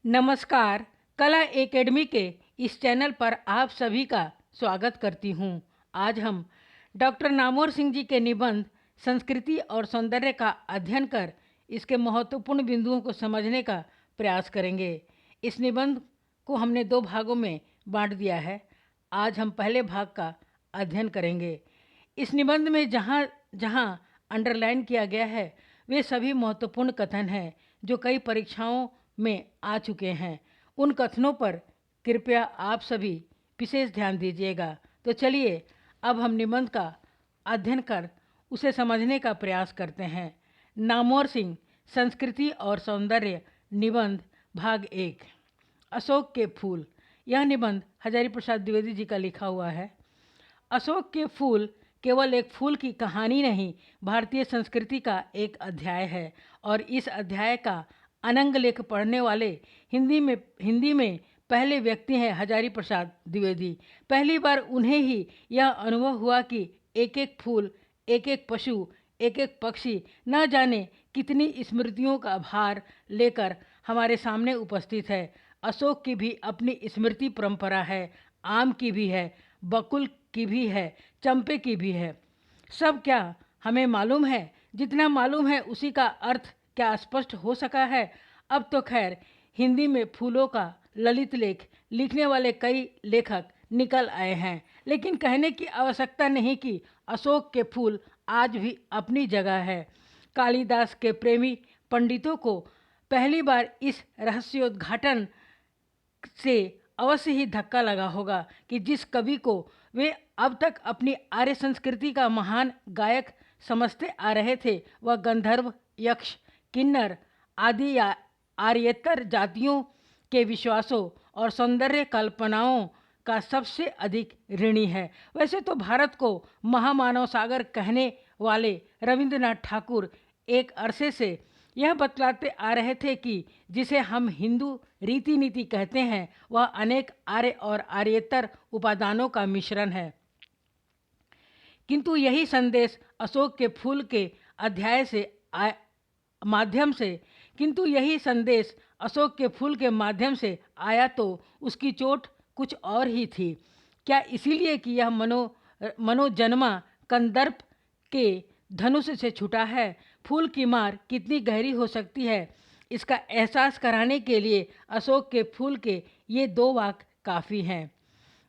नमस्कार। कला एकेडमी के इस चैनल पर आप सभी का स्वागत करती हूँ। आज हम डॉक्टर नामोर सिंह जी के निबंध संस्कृति और सौंदर्य का अध्ययन कर इसके महत्वपूर्ण बिंदुओं को समझने का प्रयास करेंगे। इस निबंध को हमने 2 भागों में बांट दिया है। आज हम पहले भाग का अध्ययन करेंगे। इस निबंध में जहाँ जहाँ अंडरलाइन किया गया है वे सभी महत्वपूर्ण कथन हैं जो कई परीक्षाओं में आ चुके हैं। उन कथनों पर कृपया आप सभी विशेष ध्यान दीजिएगा। तो चलिए अब हम निबंध का अध्ययन कर उसे समझने का प्रयास करते हैं। नामोर सिंह, संस्कृति और सौंदर्य, निबंध भाग 1, अशोक के फूल। यह निबंध हजारी प्रसाद द्विवेदी जी का लिखा हुआ है। अशोक के फूल केवल एक फूल की कहानी नहीं, भारतीय संस्कृति का एक अध्याय है और इस अध्याय का अनंग लेख पढ़ने वाले हिंदी में पहले व्यक्ति हैं हजारी प्रसाद द्विवेदी। पहली बार उन्हें ही यह अनुभव हुआ कि एक एक फूल, एक एक पशु, एक एक पक्षी न जाने कितनी स्मृतियों का भार लेकर हमारे सामने उपस्थित है। अशोक की भी अपनी स्मृति परंपरा है, आम की भी है, बकुल की भी है, चंपे की भी है। सब क्या हमें मालूम है? जितना मालूम है उसी का अर्थ क्या स्पष्ट हो सका है? अब तो खैर हिंदी में फूलों का ललित लेख लिखने वाले कई लेखक निकल आए हैं, लेकिन कहने की आवश्यकता नहीं कि अशोक के फूल आज भी अपनी जगह है। कालिदास के प्रेमी पंडितों को पहली बार इस रहस्योद्घाटन से अवश्य ही धक्का लगा होगा कि जिस कवि को वे अब तक अपनी आर्य संस्कृति का महान गायक समझते आ रहे थे वह गंधर्व, यक्ष, किन्नर आदि या आर्येतर जातियों के विश्वासों और सौंदर्य कल्पनाओं का सबसे अधिक ऋणी है। वैसे तो भारत को महामानव सागर कहने वाले रविंद्रनाथ ठाकुर एक अरसे से यह बतलाते आ रहे थे कि जिसे हम हिंदू रीति नीति कहते हैं वह अनेक आर्य और आर्येतर उपादानों का मिश्रण है। किंतु यही संदेश अशोक के फूल के अध्याय से माध्यम से आया तो उसकी चोट कुछ और ही थी। क्या इसीलिए कि यह मनोजन्मा कंदर्प के धनुष से छूटा है? फूल की मार कितनी गहरी हो सकती है इसका एहसास कराने के लिए अशोक के फूल के ये 2 वाक्य काफ़ी हैं।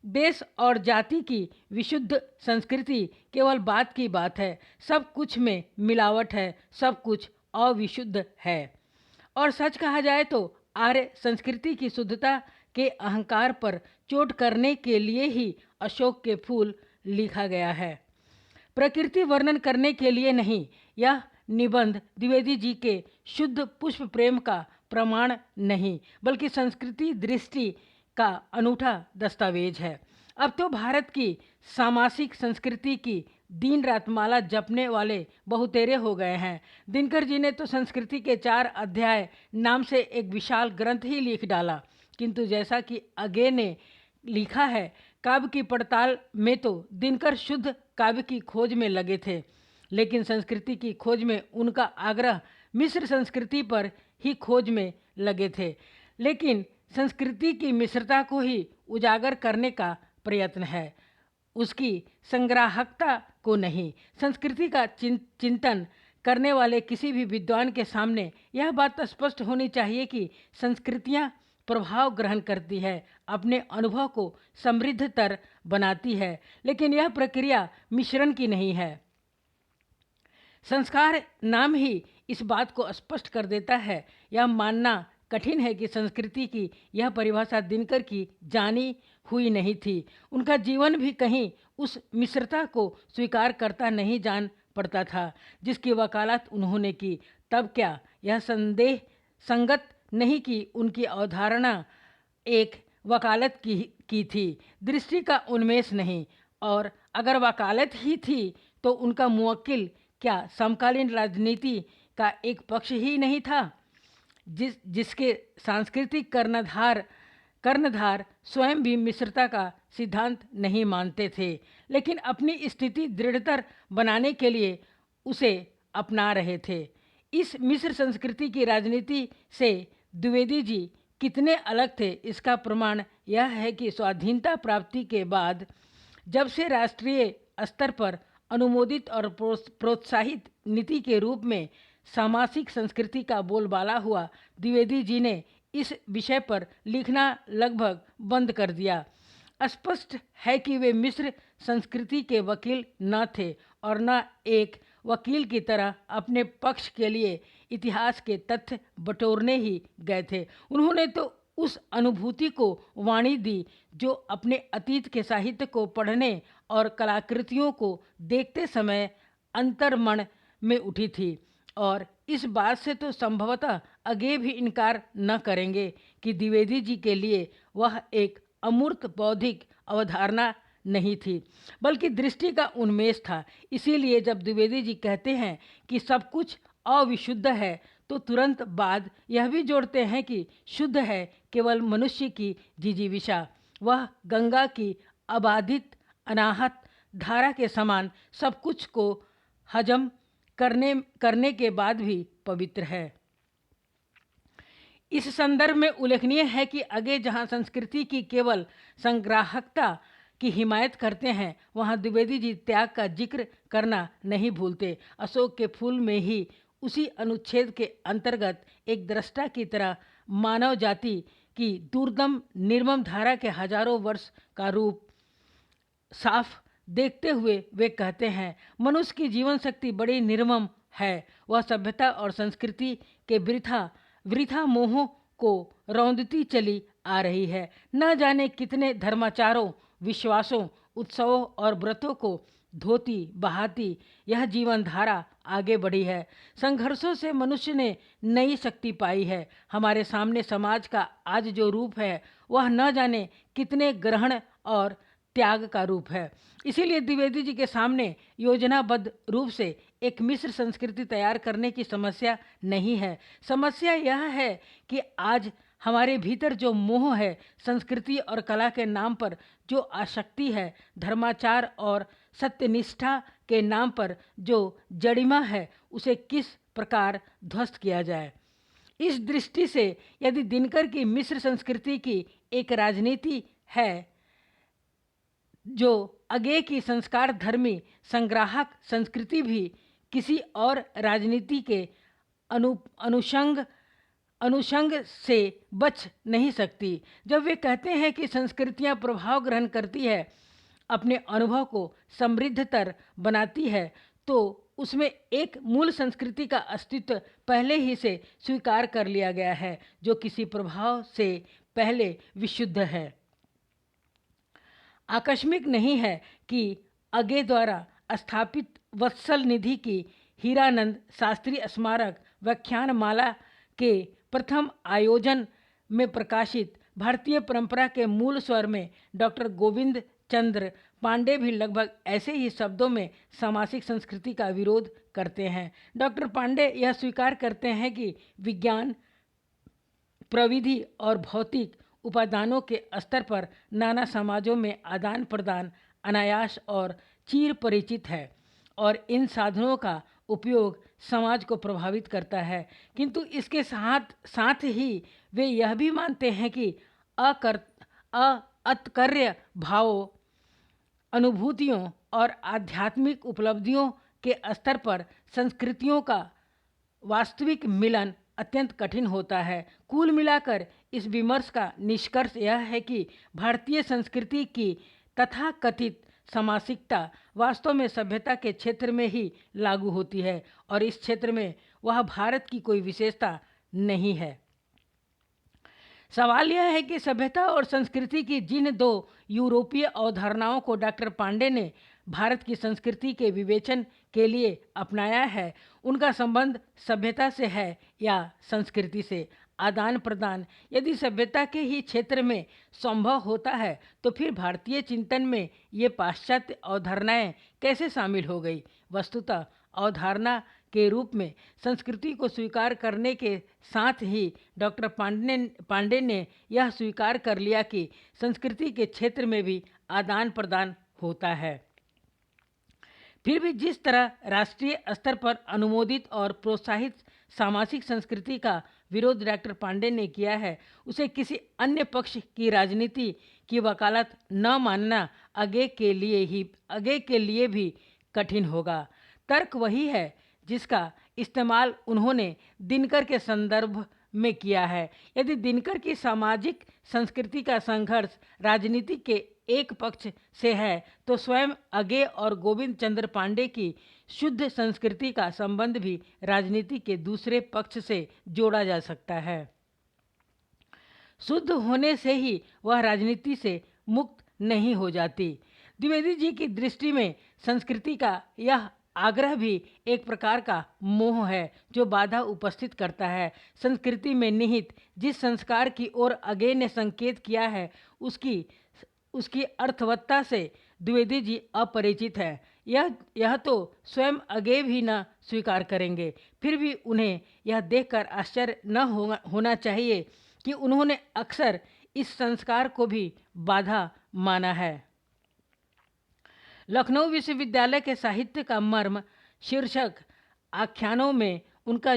देश और जाति की विशुद्ध संस्कृति केवल बात की बात है, सब कुछ में मिलावट है, सब कुछ अविशुद्ध है। और सच कहा जाए तो आर्य संस्कृति की शुद्धता के अहंकार पर चोट करने के लिए ही अशोक के फूल लिखा गया है, प्रकृति वर्णन करने के लिए नहीं। यह निबंध द्विवेदी जी के शुद्ध पुष्प प्रेम का प्रमाण नहीं बल्कि संस्कृति दृष्टि का अनूठा दस्तावेज है। अब तो भारत की सामासिक संस्कृति की दिन रात माला जपने वाले बहुतेरे हो गए हैं। दिनकर जी ने तो संस्कृति के 4 अध्याय नाम से एक विशाल ग्रंथ ही लिख डाला, किंतु जैसा कि अगे ने लिखा है, काव्य की पड़ताल में तो दिनकर शुद्ध काव्य की खोज में लगे थे, लेकिन संस्कृति की खोज में उनका आग्रह मिश्र संस्कृति पर ही खोज में लगे थे। लेकिन संस्कृति की मिश्रता को ही उजागर करने का प्रयत्न है, उसकी संग्राहकता को नहीं। संस्कृति का चिंतन करने वाले किसी भी विद्वान के सामने यह बात स्पष्ट होनी चाहिए कि संस्कृतियाँ प्रभाव ग्रहण करती है, अपने अनुभव को समृद्धतर बनाती है, लेकिन यह प्रक्रिया मिश्रण की नहीं है। संस्कार नाम ही इस बात को स्पष्ट कर देता है। यह मानना कठिन है कि संस्कृति की यह परिभाषा दिनकर की जानी हुई नहीं थी। उनका जीवन भी कहीं उस मिश्रता को स्वीकार करता नहीं जान पड़ता था जिसकी वकालत उन्होंने की। तब क्या यह संदेह संगत नहीं कि उनकी अवधारणा एक वकालत की थी, दृष्टि का उन्मेष नहीं? और अगर वकालत ही थी तो उनका मुवक्किल क्या समकालीन राजनीति का एक पक्ष ही नहीं था जिसके सांस्कृतिक कर्णधार स्वयं भी मिश्रता का सिद्धांत नहीं मानते थे, लेकिन अपनी स्थिति दृढ़तर बनाने के लिए उसे अपना रहे थे। इस मिश्र संस्कृति की राजनीति से द्विवेदी जी कितने अलग थे इसका प्रमाण यह है कि स्वाधीनता प्राप्ति के बाद जब से राष्ट्रीय स्तर पर अनुमोदित और प्रोत्साहित नीति के रूप में सामाजिक संस्कृति का बोलबाला हुआ, द्विवेदी जी ने इस विषय पर लिखना लगभग बंद कर दिया। स्पष्ट है कि वे मिस्र संस्कृति के वकील न थे और न एक वकील की तरह अपने पक्ष के लिए इतिहास के तथ्य बटोरने ही गए थे। उन्होंने तो उस अनुभूति को वाणी दी जो अपने अतीत के साहित्य को पढ़ने और कलाकृतियों को देखते समय अंतर्मन में उठी थी, और इस बात से तो संभवतः आगे भी इनकार न करेंगे कि द्विवेदी जी के लिए वह एक अमूर्त बौद्धिक अवधारणा नहीं थी, बल्कि दृष्टि का उन्मेष था। इसीलिए जब द्विवेदी जी कहते हैं कि सब कुछ अविशुद्ध है, तो तुरंत बाद यह भी जोड़ते हैं कि शुद्ध है केवल मनुष्य की जिजीविषा। वह गंगा की अबाधित अनाहत धारा के समान सब कुछ को हजम करने के बाद भी पवित्र है। इस संदर्भ में उल्लेखनीय है कि आगे जहाँ संस्कृति की केवल संग्राहकता की हिमायत करते हैं, वहाँ द्विवेदी जी त्याग का जिक्र करना नहीं भूलते। अशोक के फूल में ही उसी अनुच्छेद के अंतर्गत एक दृष्टा की तरह मानव जाति की दुर्दम निर्मम धारा के हजारों वर्ष का रूप साफ देखते हुए वे कहते हैं, मनुष्य की जीवन शक्ति बड़ी निर्मम है। वह सभ्यता और संस्कृति के वृथा मोहों को रौंदती चली आ रही है। न जाने कितने धर्माचारों, विश्वासों, उत्सवों और व्रतों को धोती बहाती यह जीवन धारा आगे बढ़ी है। संघर्षों से मनुष्य ने नई शक्ति पाई है। हमारे सामने समाज का आज जो रूप है, वह न जाने कितने ग्रहण और त्याग का रूप है। इसीलिए द्विवेदी जी के सामने योजनाबद्ध रूप से एक मिश्र संस्कृति तैयार करने की समस्या नहीं है। समस्या यह है कि आज हमारे भीतर जो मोह है, संस्कृति और कला के नाम पर जो आसक्ति है, धर्माचार और सत्यनिष्ठा के नाम पर जो जड़िमा है, उसे किस प्रकार ध्वस्त किया जाए। इस दृष्टि से यदि दिनकर की मिश्र संस्कृति की एक राजनीति है जो आगे की संस्कार धर्मी संग्राहक संस्कृति भी किसी और राजनीति के अनुषंग से बच नहीं सकती। जब वे कहते हैं कि संस्कृतियां प्रभाव ग्रहण करती है, अपने अनुभव को समृद्धतर बनाती है, तो उसमें एक मूल संस्कृति का अस्तित्व पहले ही से स्वीकार कर लिया गया है, जो किसी प्रभाव से पहले विशुद्ध है, आकस्मिक नहीं है कि आगे द्वारा स्थापित वत्सल निधि की हीरानंद शास्त्री स्मारक व्याख्यान माला के प्रथम आयोजन में प्रकाशित भारतीय परंपरा के मूल स्वर में डॉक्टर गोविंद चंद्र पांडे भी लगभग ऐसे ही शब्दों में सामाजिक संस्कृति का विरोध करते हैं। डॉक्टर पांडे यह स्वीकार करते हैं कि विज्ञान, प्रविधि और भौतिक उपादानों के स्तर पर नाना समाजों में आदान प्रदान अनायास और चिर परिचित है और इन साधनों का उपयोग समाज को प्रभावित करता है, किंतु इसके साथ ही वे यह भी मानते हैं कि अतकर्य भावों, अनुभूतियों और आध्यात्मिक उपलब्धियों के स्तर पर संस्कृतियों का वास्तविक मिलन अत्यंत कठिन होता है। कुल मिलाकर इस विमर्श का निष्कर्ष यह है कि भारतीय संस्कृति की तथाकथित सामासिकता वास्तव में सभ्यता के क्षेत्र में ही लागू होती है और इस क्षेत्र में वह भारत की कोई विशेषता नहीं है। सवाल यह है कि सभ्यता और संस्कृति की जिन दो यूरोपीय अवधारणाओं को डॉक्टर पांडे ने भारत की संस्कृति के विवेचन के लिए अपनाया है, उनका संबंध सभ्यता से है या संस्कृति से। आदान प्रदान यदि सभ्यता के ही क्षेत्र में संभव होता है, तो फिर भारतीय चिंतन में ये पाश्चात्य अवधारणाएं कैसे शामिल हो गई। वस्तुतः अवधारणा के रूप में संस्कृति को स्वीकार करने के साथ ही डॉक्टर पांडे ने यह स्वीकार कर लिया कि संस्कृति के क्षेत्र में भी आदान प्रदान होता है। फिर भी जिस तरह राष्ट्रीय स्तर पर अनुमोदित और प्रोत्साहित सामाजिक संस्कृति का विरोध डॉक्टर पांडे ने किया है, उसे किसी अन्य पक्ष की राजनीति की वकालत न मानना आगे के लिए भी कठिन होगा। तर्क वही है जिसका इस्तेमाल उन्होंने दिनकर के संदर्भ में किया है। यदि दिनकर की सामाजिक संस्कृति का संघर्ष राजनीति के एक पक्ष से है, तो स्वयं अगे और गोविंद चंद्र पांडे की शुद्ध संस्कृति का संबंध भी राजनीति के दूसरे पक्ष से जोड़ा जा सकता है। शुद्ध होने से ही वह राजनीति से मुक्त नहीं हो जाती। द्विवेदी जी की दृष्टि में संस्कृति का यह आग्रह भी एक प्रकार का मोह है जो बाधा उपस्थित करता है। संस्कृति में निहित जिस संस्कार की ओर अगे ने संकेत किया है, उसकी अर्थवत्ता से द्विवेदी जी अपरिचित है। यह तो स्वयं अगे भी न स्वीकार करेंगे। फिर भी उन्हें यह देखकर आश्चर्य न होना चाहिए कि उन्होंने अक्सर इस संस्कार को भी बाधा माना है। लखनऊ विश्वविद्यालय के साहित्य का मर्म शीर्षक आख्यानों में उनका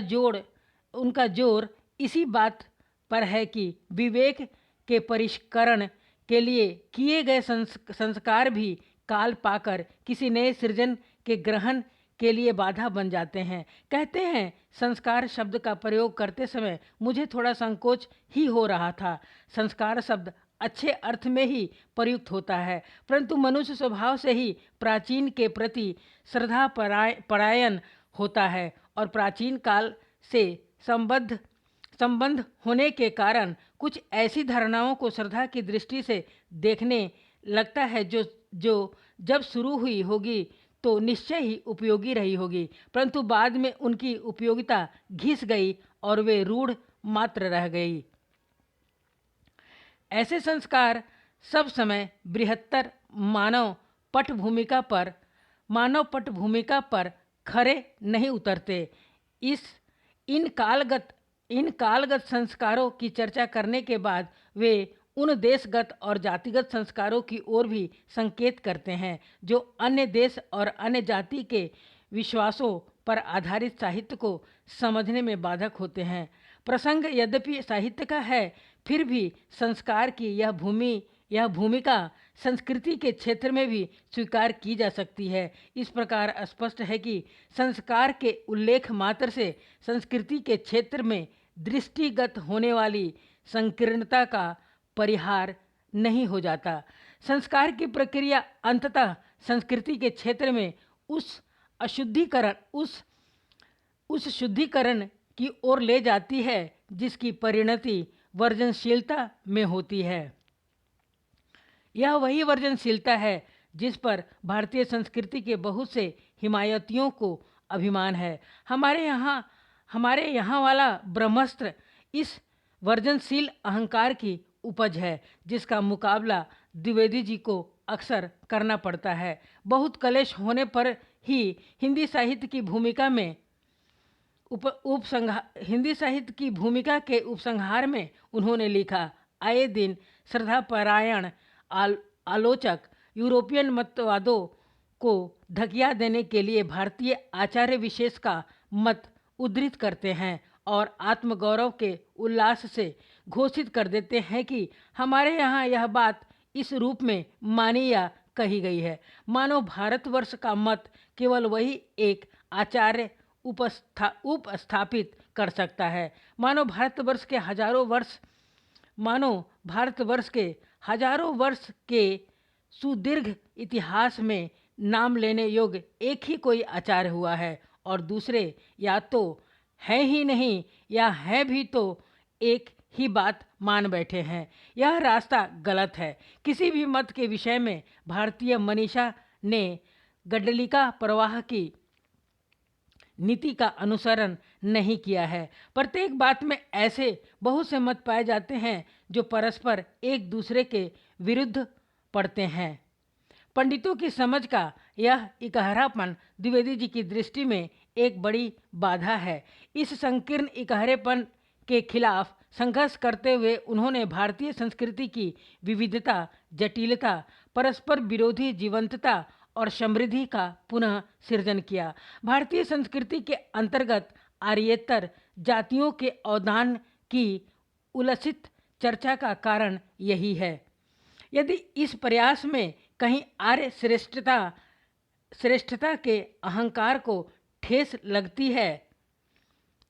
जोर इसी बात पर है कि विवेक के परिष्करण के लिए किए गए संस्कार भी काल पाकर किसी नए सृजन के ग्रहण के लिए बाधा बन जाते हैं। कहते हैं, संस्कार शब्द का प्रयोग करते समय मुझे थोड़ा संकोच ही हो रहा था। संस्कार शब्द अच्छे अर्थ में ही प्रयुक्त होता है, परंतु मनुष्य स्वभाव से ही प्राचीन के प्रति श्रद्धा परायण होता है और प्राचीन काल से संबंध होने के कारण कुछ ऐसी धारणाओं को श्रद्धा की दृष्टि से देखने लगता है जो जब शुरू हुई होगी तो निश्चय ही उपयोगी रही होगी, परंतु बाद में उनकी उपयोगिता घिस गई और वे रूढ़ मात्र रह गई। ऐसे संस्कार सब समय बृहत्तर मानव पटभूमिका पर खरे नहीं उतरते। इन कालगत संस्कारों की चर्चा करने के बाद वे उन देशगत और जातिगत संस्कारों की ओर भी संकेत करते हैं जो अन्य देश और अन्य जाति के विश्वासों पर आधारित साहित्य को समझने में बाधक होते हैं। प्रसंग यद्यपि साहित्य का है, फिर भी संस्कार की यह भूमिका संस्कृति के क्षेत्र में भी स्वीकार की जा सकती है। इस प्रकार स्पष्ट है कि संस्कार के उल्लेख मात्र से संस्कृति के क्षेत्र में दृष्टिगत होने वाली संकीर्णता का परिहार नहीं हो जाता। संस्कार की प्रक्रिया अंततः संस्कृति के क्षेत्र में उस शुद्धिकरण की ओर ले जाती है जिसकी परिणति वर्जनशीलता में होती है। यह वही वर्जनशीलता है जिस पर भारतीय संस्कृति के बहुत से हिमायतियों को अभिमान है। हमारे यहाँ वाला ब्रह्मास्त्र इस वर्जनशील अहंकार की उपज है जिसका मुकाबला द्विवेदी जी को अक्सर करना पड़ता है। बहुत कलेश होने पर ही हिंदी साहित्य की भूमिका के उपसंहार में उन्होंने लिखा, आए दिन श्रद्धापरायण आलोचक यूरोपियन मतवादों को धकिया देने के लिए भारतीय आचार्य विशेष का मत उद्धृत करते हैं और आत्मगौरव के उल्लास से घोषित कर देते हैं कि हमारे यहाँ यह बात इस रूप में मानी या कही गई है, मानो भारतवर्ष का मत केवल वही एक आचार्य उपस्थापित कर सकता है। मानो भारतवर्ष के हजारों वर्ष के सुदीर्घ इतिहास में नाम लेने योग्य एक ही कोई आचार्य हुआ है और दूसरे या तो है ही नहीं या है भी तो एक ही बात मान बैठे हैं। यह रास्ता गलत है। किसी भी मत के विषय में भारतीय मनीषा ने गडलिका प्रवाह की नीति का अनुसरण नहीं किया है। प्रत्येक बात में ऐसे बहुत से मत पाए जाते हैं जो परस्पर एक दूसरे के विरुद्ध पड़ते हैं। पंडितों की समझ का यह इकहरापन द्विवेदी जी की दृष्टि में एक बड़ी बाधा है। इस संकीर्ण इकहरेपन के खिलाफ संघर्ष करते हुए उन्होंने भारतीय संस्कृति की विविधता, जटिलता, परस्पर विरोधी जीवंतता और समृद्धि का पुनः सृजन किया। भारतीय संस्कृति के अंतर्गत आर्येतर जातियों के अवदान की उलसित चर्चा का कारण यही है। यदि इस प्रयास में कहीं आर्य श्रेष्ठता के अहंकार को ठेस लगती है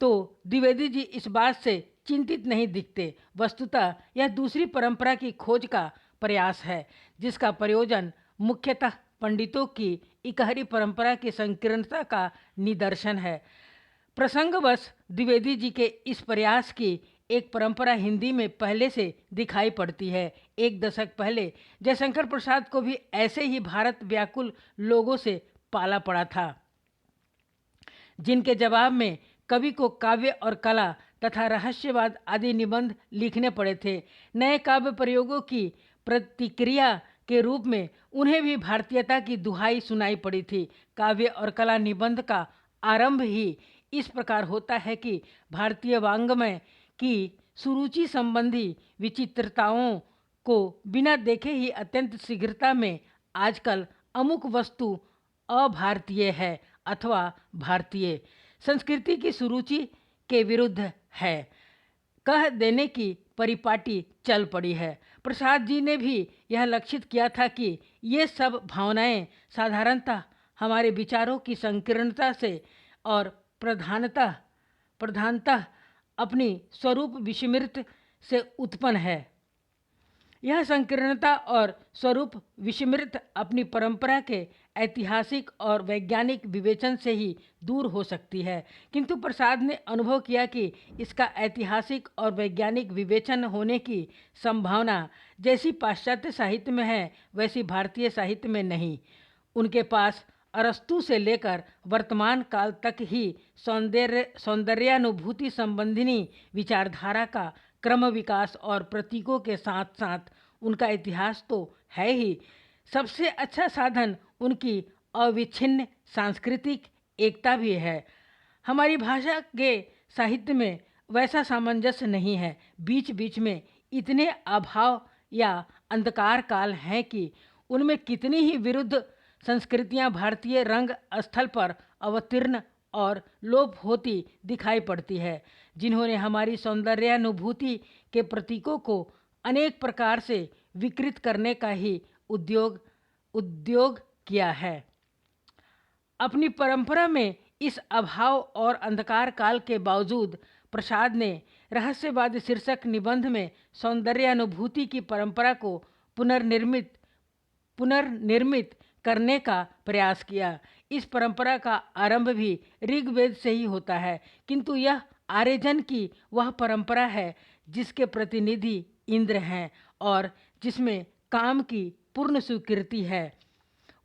तो द्विवेदी जी इस बात से चिंतित नहीं दिखते। वस्तुतः यह दूसरी परंपरा की खोज का प्रयास है जिसका प्रयोजन मुख्यतः पंडितों की इकहरी परंपरा की संकीर्णता का निदर्शन है। प्रसंगवश द्विवेदी जी के इस प्रयास की एक परंपरा हिंदी में पहले से दिखाई पड़ती है। एक दशक पहले जयशंकर प्रसाद को भी ऐसे ही भारत व्याकुल लोगों से पाला पड़ा था, जिनके जवाब में कवि को काव्य और कला तथा रहस्यवाद आदि निबंध लिखने पड़े थे। नए काव्य प्रयोगों की प्रतिक्रिया के रूप में उन्हें भी भारतीयता की दुहाई सुनाई पड़ी थी। काव्य और कला निबंध का आरंभ ही इस प्रकार होता है कि भारतीय वाङ्मय की सुरुचि संबंधी विचित्रताओं को बिना देखे ही अत्यंत शीघ्रता में आजकल अमुक वस्तु अभारतीय है अथवा भारतीय संस्कृति की सुरुचि के विरुद्ध है कह देने की परिपाटी चल पड़ी है। प्रसाद जी ने भी यह लक्षित किया था कि ये सब भावनाएं साधारणतः हमारे विचारों की संकीर्णता से और प्रधानतः अपनी स्वरूप विस्मृत से उत्पन्न है। यह संकीर्णता और स्वरूप विस्मृत अपनी परंपरा के ऐतिहासिक और वैज्ञानिक विवेचन से ही दूर हो सकती है, किंतु प्रसाद ने अनुभव किया कि इसका ऐतिहासिक और वैज्ञानिक विवेचन होने की संभावना जैसी पाश्चात्य साहित्य में है वैसी भारतीय साहित्य में नहीं। उनके पास अरस्तु से लेकर वर्तमान काल तक ही सौंदर्यानुभूति संबंधिनी विचारधारा का क्रम विकास और प्रतीकों के साथ साथ उनका इतिहास तो है ही। सबसे अच्छा साधन उनकी अविच्छिन्न सांस्कृतिक एकता भी है। हमारी भाषा के साहित्य में वैसा सामंजस्य नहीं है। बीच बीच में इतने अभाव या अंधकार काल हैं कि उनमें कितनी ही विरुद्ध संस्कृतियां भारतीय रंग स्थल पर अवतीर्ण और लोप होती दिखाई पड़ती है, जिन्होंने हमारी सौंदर्यानुभूति के प्रतीकों को अनेक प्रकार से विकृत करने का ही उद्योग किया है। अपनी परंपरा में इस अभाव और अंधकार काल के बावजूद प्रसाद ने रहस्यवाद शीर्षक निबंध में सौंदर्यानुभूति की परंपरा को पुनर्निर्मित करने का प्रयास किया। इस परंपरा का आरंभ भी ऋग्वेद से ही होता है, किंतु यह आर्यजन की वह परंपरा है जिसके प्रतिनिधि इंद्र हैं और जिसमें काम की पूर्ण स्वीकृति है।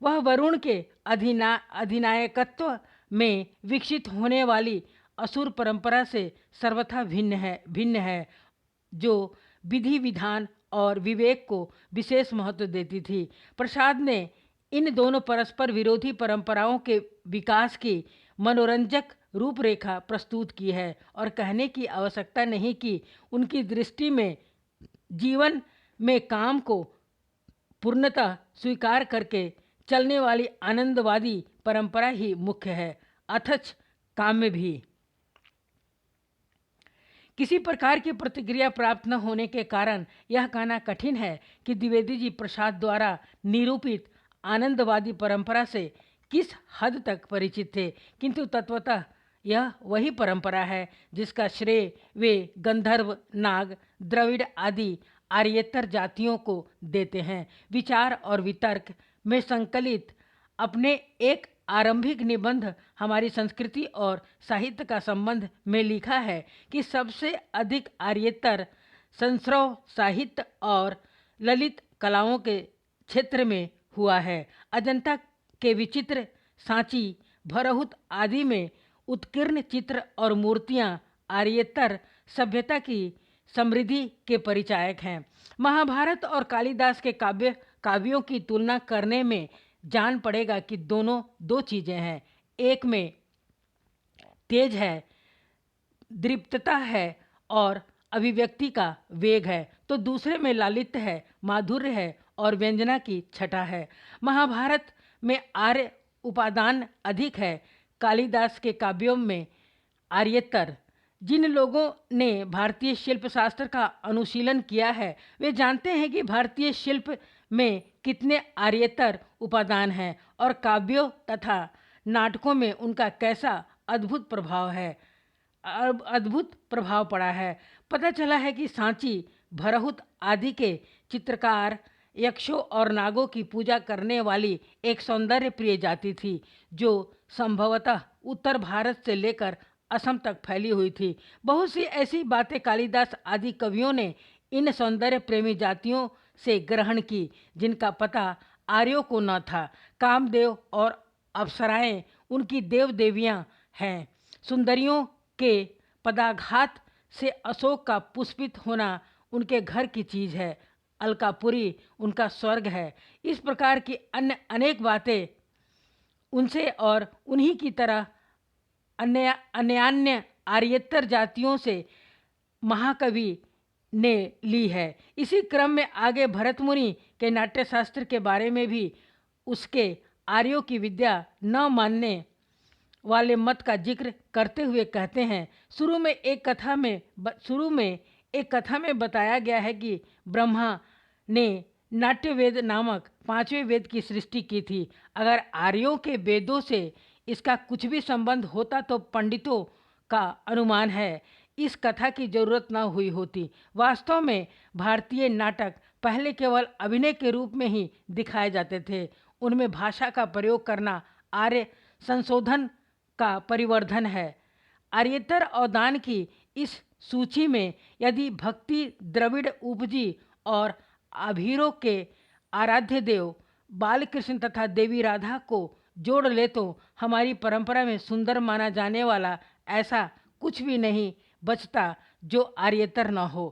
वह वरुण के अधिनायकत्व में विकसित होने वाली असुर परंपरा से सर्वथा भिन्न है, जो विधि विधान और विवेक को विशेष महत्व देती थी। प्रसाद ने इन दोनों परस्पर विरोधी परंपराओं के विकास की मनोरंजक रूपरेखा प्रस्तुत की है और कहने की आवश्यकता नहीं कि उनकी दृष्टि में जीवन में काम को पूर्णतः स्वीकार करके चलने वाली आनंदवादी परंपरा ही मुख्य है, अथच काम्य भी। किसी प्रकार की प्रतिक्रिया प्राप्त न होने के कारण यह कहना कठिन है कि द्विवेदी जी प्रसाद द्वारा निरूपित आनंदवादी परंपरा से किस हद तक परिचित थे, किंतु तत्वतः यह वही परंपरा है जिसका श्रेय वे गंधर्व, नाग, द्रविड़ आदि आर्येतर जातियों को देते हैं। विचार और वितर्क में संकलित अपने एक आरंभिक निबंध हमारी संस्कृति और साहित्य का संबंध में लिखा है कि सबसे अधिक आर्येतर संस्रव साहित्य और ललित कलाओं के क्षेत्र में हुआ है। अजंता के विचित्र, सांची, भरहुत आदि में उत्कीर्ण चित्र और मूर्तियां आर्येतर सभ्यता की समृद्धि के परिचायक हैं। महाभारत और कालिदास के काव्यों की तुलना करने में जान पड़ेगा कि दोनों दो चीज़ें हैं। एक में तेज है, दृप्तता है और अभिव्यक्ति का वेग है, तो दूसरे में लालित्य है, माधुर्य है और व्यंजना की छटा है। महाभारत में आर्य उपादान अधिक है, कालिदास के काव्यों में आर्येतर जिन लोगों ने भारतीय शिल्प शास्त्र का अनुशीलन किया है वे जानते हैं कि भारतीय शिल्प में कितने आर्यतर उपादान हैं और काव्यों तथा नाटकों में उनका कैसा अद्भुत प्रभाव पड़ा है। पता चला है कि सांची, भरहुत आदि के चित्रकार यक्षों और नागों की पूजा करने वाली एक सौंदर्य प्रिय जाति थी, जो संभवतः उत्तर भारत से लेकर असम तक फैली हुई थी। बहुत सी ऐसी बातें कालिदास आदि कवियों ने इन सौंदर्य प्रेमी जातियों से ग्रहण की जिनका पता आर्यों को न था। कामदेव और अप्सराएं उनकी देव देवियाँ हैं। सुंदरियों के पदाघात से अशोक का पुष्पित होना उनके घर की चीज़ है। अलकापुरी उनका स्वर्ग है। इस प्रकार की अन्य अनेक बातें उनसे और उन्हीं की तरह अन्य आर्येतर जातियों से महाकवि ने ली है। इसी क्रम में आगे भरत मुनि के नाट्यशास्त्र के बारे में भी उसके आर्यों की विद्या न मानने वाले मत का जिक्र करते हुए कहते हैं, शुरू में एक कथा में बताया गया है कि ब्रह्मा ने नाट्य वेद नामक 5वें वेद की सृष्टि की थी। अगर आर्यों के वेदों से इसका कुछ भी संबंध होता तो पंडितों का अनुमान है इस कथा की जरूरत न हुई होती। वास्तव में भारतीय नाटक पहले केवल अभिनय के रूप में ही दिखाए जाते थे। उनमें भाषा का प्रयोग करना आर्य संशोधन का परिवर्धन है। आर्येतर अवदान की इस सूची में यदि भक्ति द्रविड़ उपजी और आभीरों के आराध्य देव बालकृष्ण तथा देवी राधा को जोड़ ले तो हमारी परंपरा में सुंदर माना जाने वाला ऐसा कुछ भी नहीं बचता जो आर्येतर न हो।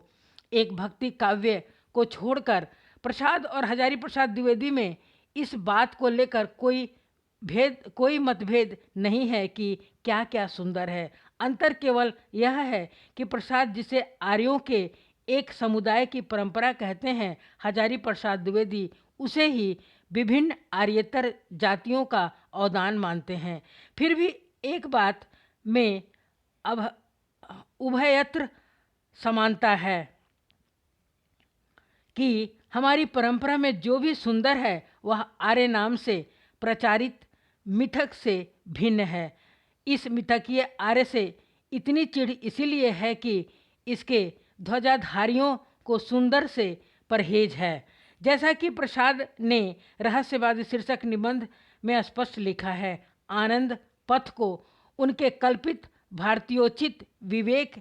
एक भक्ति काव्य को छोड़कर प्रसाद और हजारी प्रसाद द्विवेदी में इस बात को लेकर कोई मतभेद नहीं है कि क्या क्या सुंदर है। अंतर केवल यह है कि प्रसाद जिसे आर्यों के एक समुदाय की परंपरा कहते हैं, हजारी प्रसाद द्विवेदी उसे ही विभिन्न आर्येतर जातियों का अवदान मानते हैं। फिर भी एक बात में अब उभयत्र समानता है कि हमारी परंपरा में जो भी सुंदर है वह आर्य नाम से प्रचारित मिथक से भिन्न है। इस मिथकीय आर्य से इतनी चिढ़ इसीलिए है कि इसके ध्वजाधारियों को सुंदर से परहेज है। जैसा कि प्रसाद ने रहस्यवादी शीर्षक निबंध में स्पष्ट लिखा है, आनंद पथ को उनके कल्पित भारतीयोचित विवेक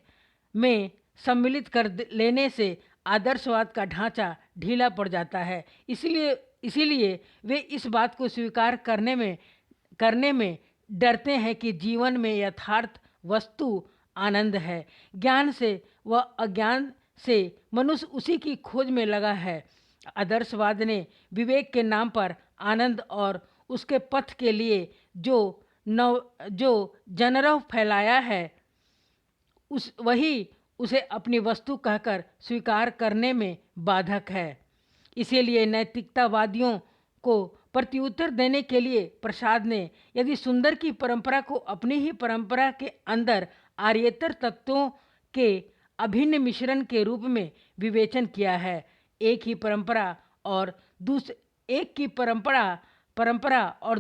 में सम्मिलित कर लेने से आदर्शवाद का ढांचा ढीला पड़ जाता है। इसीलिए वे इस बात को स्वीकार करने में डरते हैं कि जीवन में यथार्थ वस्तु आनंद है। ज्ञान से व अज्ञान से मनुष्य उसी की खोज में लगा है। आदर्शवाद ने विवेक के नाम पर आनंद और उसके पथ के लिए जो जनरव फैलाया है वही उसे अपनी वस्तु कहकर स्वीकार करने में बाधक है। इसीलिए नैतिकतावादियों को प्रत्युत्तर देने के लिए प्रसाद ने यदि सुंदर की परंपरा को अपनी ही परंपरा के अंदर आर्येतर तत्वों के अभिन्न मिश्रण के रूप में विवेचन किया है। एक की परंपरा और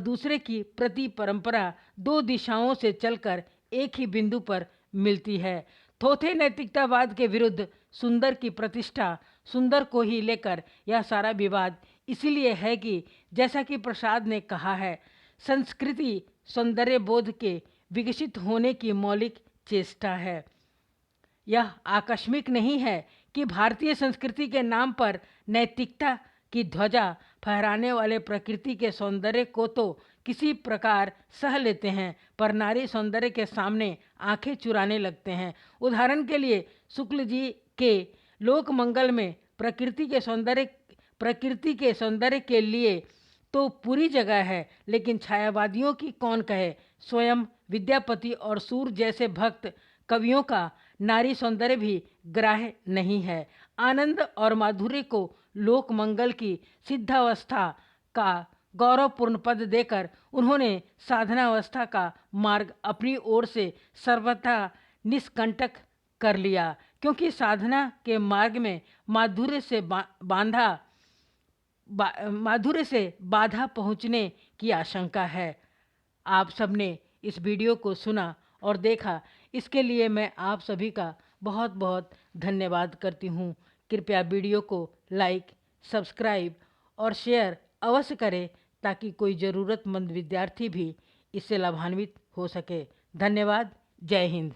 दूसरे की प्रति परंपरा दो दिशाओं से चलकर एक ही बिंदु पर मिलती है। थोथे नैतिकतावाद के विरुद्ध सुंदर की प्रतिष्ठा, सुंदर को ही लेकर यह सारा विवाद इसीलिए है कि जैसा कि प्रसाद ने कहा है, संस्कृति सौंदर्य बोध के विकसित होने की मौलिक चेष्टा है। यह आकस्मिक नहीं है कि भारतीय संस्कृति के नाम पर नैतिकता की ध्वजा फहराने वाले प्रकृति के सौंदर्य को तो किसी प्रकार सह लेते हैं, पर नारी सौंदर्य के सामने आंखें चुराने लगते हैं। उदाहरण के लिए शुक्ल जी के लोक मंगल में प्रकृति के सौंदर्य के लिए तो पूरी जगह है, लेकिन छायावादियों की कौन कहे। स्वयं विद्यापति और सूर जैसे भक्त कवियों का नारी सौंदर्य भी ग्राह्य नहीं है। आनंद और माधुर्य को लोक मंगल की सिद्धावस्था का गौरवपूर्ण पद देकर उन्होंने साधनावस्था का मार्ग अपनी ओर से सर्वथा निष्कंटक कर लिया, क्योंकि साधना के मार्ग में माधुर्य से बाधा पहुंचने की आशंका है। आप सबने इस वीडियो को सुना और देखा, इसके लिए मैं आप सभी का बहुत बहुत धन्यवाद करती हूँ। कृपया वीडियो को लाइक, सब्सक्राइब और शेयर अवश्य करें, ताकि कोई ज़रूरतमंद विद्यार्थी भी इससे लाभान्वित हो सके। धन्यवाद। जय हिंद।